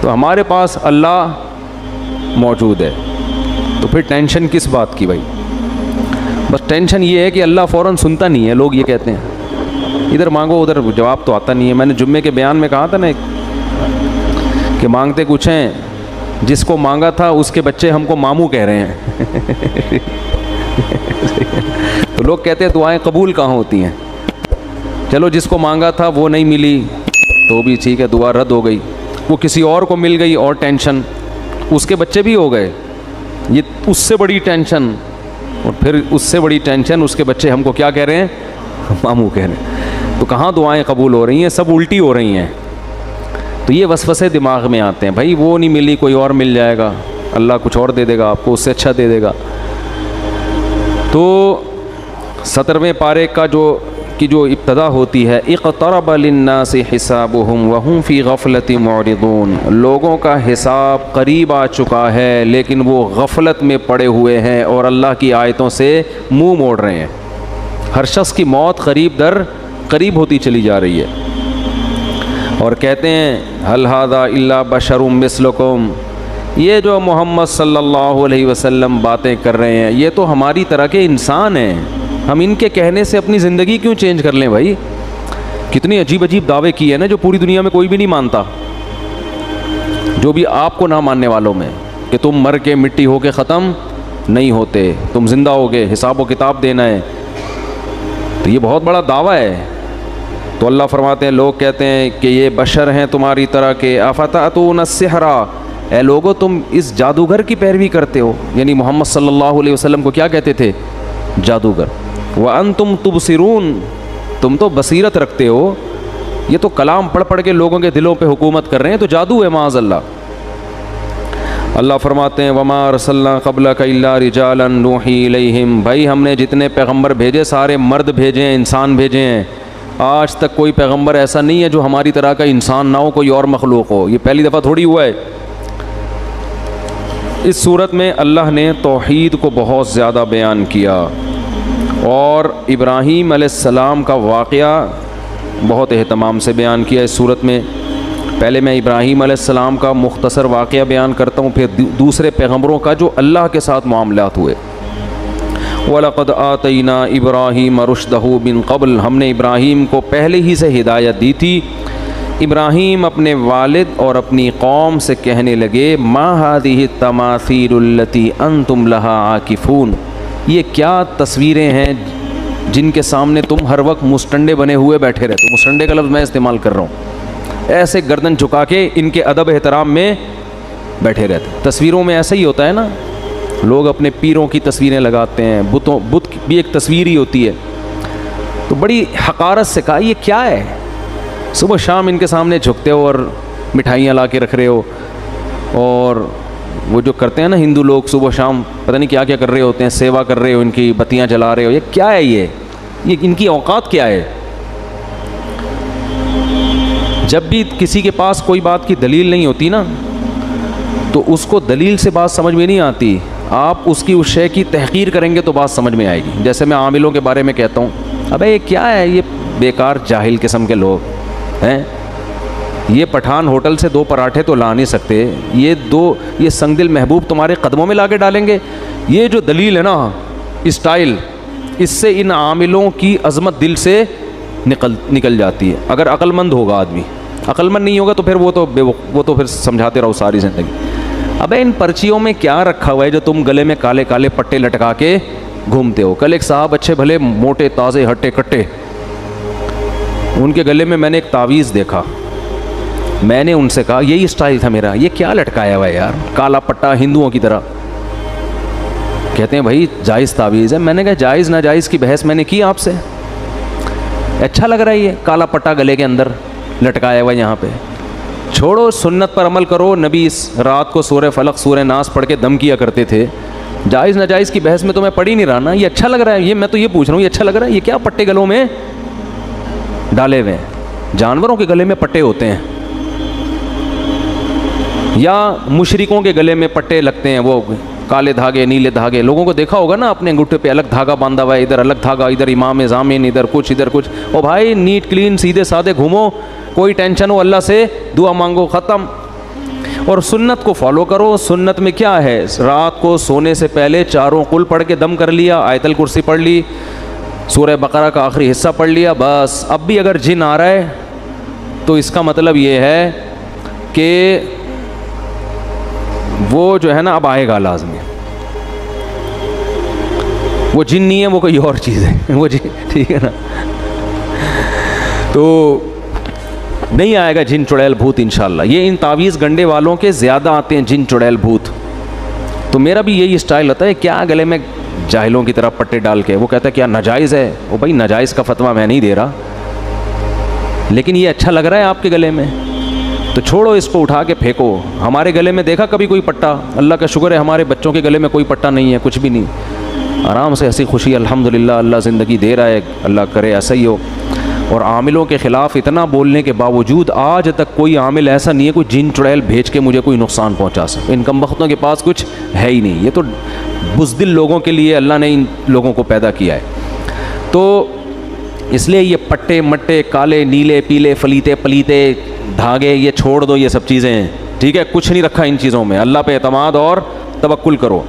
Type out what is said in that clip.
تو ہمارے پاس اللہ موجود ہے، تو پھر ٹینشن کس بات کی بھائی؟ بس ٹینشن یہ ہے کہ اللہ فوراً سنتا نہیں ہے، لوگ یہ کہتے ہیں ادھر مانگو ادھر جواب تو آتا نہیں ہے۔ میں نے جمعے کے بیان میں کہا تھا نا کہ مانگتے کچھ ہیں، جس کو مانگا تھا اس کے بچے ہم کو ماموں کہہ رہے ہیں۔ تو لوگ کہتے ہیں دعائیں قبول کہاں ہوتی ہیں؟ چلو جس کو مانگا تھا وہ نہیں ملی تو بھی ٹھیک ہے، دعا رد ہو گئی، وہ کسی اور کو مل گئی اور ٹینشن، اس کے بچے بھی ہو گئے، یہ اس سے بڑی ٹینشن، اور پھر اس سے بڑی ٹینشن اس کے بچے ہم کو کیا کہہ رہے ہیں؟ ماموں کہہ رہے ہیں۔ تو کہاں دعائیں قبول ہو رہی ہیں؟ سب الٹی ہو رہی ہیں۔ تو یہ وسوسے دماغ میں آتے ہیں، بھائی وہ نہیں ملی کوئی اور مل جائے گا، اللہ کچھ اور دے دے گا آپ کو، اس سے اچھا دے دے گا۔ تو 17ویں پارے کا جو ابتدا ہوتی ہے، اقترب للناس حسابهم وهم فی غفلۃ معرضون، لوگوں کا حساب قریب آ چکا ہے لیکن وہ غفلت میں پڑے ہوئے ہیں اور اللہ کی آیتوں سے منہ موڑ رہے ہیں۔ ہر شخص کی موت قریب در قریب ہوتی چلی جا رہی ہے، اور کہتے ہیں هل هذا الا بشر مثلکم، یہ جو محمد صلی اللہ علیہ وسلم باتیں کر رہے ہیں یہ تو ہماری طرح کے انسان ہیں، ہم ان کے کہنے سے اپنی زندگی کیوں چینج کر لیں بھائی؟ کتنی عجیب عجیب دعوے کیے ہیں نا جو پوری دنیا میں کوئی بھی نہیں مانتا، جو بھی آپ کو نہ ماننے والوں میں، کہ تم مر کے مٹی ہو کے ختم نہیں ہوتے، تم زندہ ہوگے، حساب و کتاب دینا ہے، تو یہ بہت بڑا دعویٰ ہے۔ تو اللہ فرماتے ہیں لوگ کہتے ہیں کہ یہ بشر ہیں تمہاری طرح کے، افتأتون السحر، اے لوگو تم اس جادوگر کی پیروی کرتے ہو، یعنی محمد صلی اللہ علیہ وسلم کو کیا کہتے تھے؟ جادوگر۔ وَأَنْتُمْ تُبْصِرُونَ، تم تو بصیرت رکھتے ہو، یہ تو کلام پڑھ پڑھ کے لوگوں کے دلوں پہ حکومت کر رہے ہیں، تو جادو ہے معاذ اللہ۔ اللہ فرماتے ہیں وَمَا أَرْسَلْنَا قَبْلَكَ إِلَّا رِجَالًا نُوحِي إِلَيْهِمْ، بھائی ہم نے جتنے پیغمبر بھیجے سارے مرد بھیجے ہیں، انسان بھیجے ہیں، آج تک کوئی پیغمبر ایسا نہیں ہے جو ہماری طرح کا انسان نہ ہو، کوئی اور مخلوق ہو، یہ پہلی دفعہ تھوڑی ہوا ہے۔ اس صورت میں اللہ نے توحید کو بہت زیادہ بیان کیا، اور ابراہیم علیہ السلام کا واقعہ بہت اہتمام سے بیان کیا اس صورت میں۔ پہلے میں ابراہیم علیہ السلام کا مختصر واقعہ بیان کرتا ہوں، پھر دوسرے پیغمبروں کا جو اللہ کے ساتھ معاملات ہوئے۔ وَلَقَدْ آتَيْنَا إِبْرَاهِيمَ رُشْدَهُ مِن قَبْلُ، ہم نے ابراہیم کو پہلے ہی سے ہدایت دی تھی۔ ابراہیم اپنے والد اور اپنی قوم سے کہنے لگے مَا هَذِهِ التَّمَاثِيلُ الَّتِي أَنْتُمْ لَهَا عَاكِفُونَ، یہ کیا تصویریں ہیں جن کے سامنے تم ہر وقت مسٹنڈے بنے ہوئے بیٹھے رہتے ہو؟ مسٹنڈے کا لفظ میں استعمال کر رہا ہوں، ایسے گردن جھکا کے ان کے ادب احترام میں بیٹھے رہتے۔ تصویروں میں ایسا ہی ہوتا ہے نا، لوگ اپنے پیروں کی تصویریں لگاتے ہیں، بت بھی ایک تصویر ہی ہوتی ہے، تو بڑی حقارت سے کہا یہ کیا ہے؟ صبح شام ان کے سامنے جھکتے ہو اور مٹھائیاں لا کے رکھ رہے ہو، اور وہ جو کرتے ہیں نا ہندو لوگ صبح شام پتہ نہیں کیا کیا کر رہے ہوتے ہیں، سیوا کر رہے ہو، ان کی بتیاں جلا رہے ہو، یہ کیا ہے؟ یہ ان کی اوقات کیا ہے؟ جب بھی کسی کے پاس کوئی بات کی دلیل نہیں ہوتی نا تو اس کو دلیل سے بات سمجھ میں نہیں آتی، آپ اس کی اس شے کی تحقیر کریں گے تو بات سمجھ میں آئے گی۔ جیسے میں عاملوں کے بارے میں کہتا ہوں، ابے یہ کیا ہے؟ یہ بیکار جاہل قسم کے لوگ ہیں، یہ پٹھان ہوٹل سے 2 پراٹھے تو لا نہیں سکتے، یہ سنگ دل محبوب تمہارے قدموں میں لا کے ڈالیں گے؟ یہ جو دلیل ہے نا، اسٹائل، اس سے ان عاملوں کی عظمت دل سے نکل جاتی ہے۔ اگر عقل مند ہوگا آدمی، عقل مند نہیں ہوگا تو پھر وہ تو پھر سمجھاتے رہو ساری زندگی۔ ابے ان پرچیوں میں کیا رکھا ہوا ہے جو تم گلے میں کالے کالے پٹے لٹکا کے گھومتے ہو؟ کل ایک صاحب اچھے بھلے موٹے تازے ہٹے کٹے، ان کے گلے میں نے ایک تعویذ دیکھا، میں نے ان سے کہا یہی اسٹائل تھا میرا، یہ کیا لٹکایا ہوا ہے یار، کالا پٹا ہندوؤں کی طرح؟ کہتے ہیں بھائی جائز تعویذ ہے۔ میں نے کہا جائز ناجائز کی بحث میں نے کی آپ سے، اچھا لگ رہا ہے یہ کالا پٹا گلے کے اندر لٹکایا ہوا یہاں پہ؟ چھوڑو، سنت پر عمل کرو۔ نبی اس رات کو سورہ فلق سورہ ناس پڑھ کے دم کیا کرتے تھے، جائز ناجائز کی بحث میں تو میں پڑھ ہی نہیں رہا نا، یہ اچھا لگ رہا ہے، یہ میں تو یہ پوچھ رہا ہوں یہ اچھا لگ رہا ہے؟ یہ کیا پٹے گلوں میں ڈالے ہوئے ہیں؟ جانوروں کے گلے میں پٹے ہوتے ہیں یا مشرکوں کے گلے میں پٹے لگتے ہیں، وہ کالے دھاگے نیلے دھاگے، لوگوں کو دیکھا ہوگا نا اپنے انگوٹھے پہ الگ دھاگا باندھا ہوا ہے، ادھر الگ دھاگا، ادھر امام ضامن، ادھر کچھ ادھر کچھ۔ او بھائی نیٹ کلین سیدھے سادے گھومو، کوئی ٹینشن ہو اللہ سے دعا مانگو، ختم۔ اور سنت کو فالو کرو. سنت میں کیا ہے؟ رات کو سونے سے پہلے چاروں قل پڑھ کے دم کر لیا, آیت الکرسی پڑھ لی, سورہ بقرہ کا آخری حصہ پڑھ لیا, بس. اب بھی اگر جن آ رہا ہے تو اس کا مطلب یہ ہے کہ وہ جو ہے نا اب آئے گا لازمی. وہ جن نہیں ہے, وہ کوئی اور چیز ہے وہ جن, ٹھیک ہے نا. تو نہیں آئے گا جن چڑیل بھوت انشاءاللہ. یہ ان تعویذ گنڈے والوں کے زیادہ آتے ہیں جن چڑیل بھوت. تو میرا بھی یہی اسٹائل ہوتا ہے, کیا گلے میں جاہلوں کی طرح پٹے ڈال کے, وہ کہتا ہے کیا ناجائز ہے؟ وہ بھائی ناجائز کا فتویٰ میں نہیں دے رہا, لیکن یہ اچھا لگ رہا ہے آپ کے گلے میں تو چھوڑو, اس کو اٹھا کے پھینکو. ہمارے گلے میں دیکھا کبھی کوئی پٹا؟ اللہ کا شکر ہے ہمارے بچوں کے گلے میں کوئی پٹا نہیں ہے, کچھ بھی نہیں, آرام سے ہنسی خوشی الحمدللہ. اللہ زندگی دے رہا ہے, اللہ کرے ایسا ہی ہو. اور عاملوں کے خلاف اتنا بولنے کے باوجود آج تک کوئی عامل ایسا نہیں ہے کوئی جن چڑیل بھیج کے مجھے کوئی نقصان پہنچا سکے. ان کم بختوں کے پاس کچھ ہے ہی نہیں. یہ تو بزدل لوگوں کے لیے اللہ نے ان لوگوں کو پیدا کیا ہے. تو اس لیے یہ پٹے مٹے کالے نیلے پیلے فلیتے پلیتے دھاگے یہ چھوڑ دو, یہ سب چیزیں ہیں, ٹھیک ہے, کچھ نہیں رکھا ان چیزوں میں. اللہ پہ اعتماد اور توکل کرو.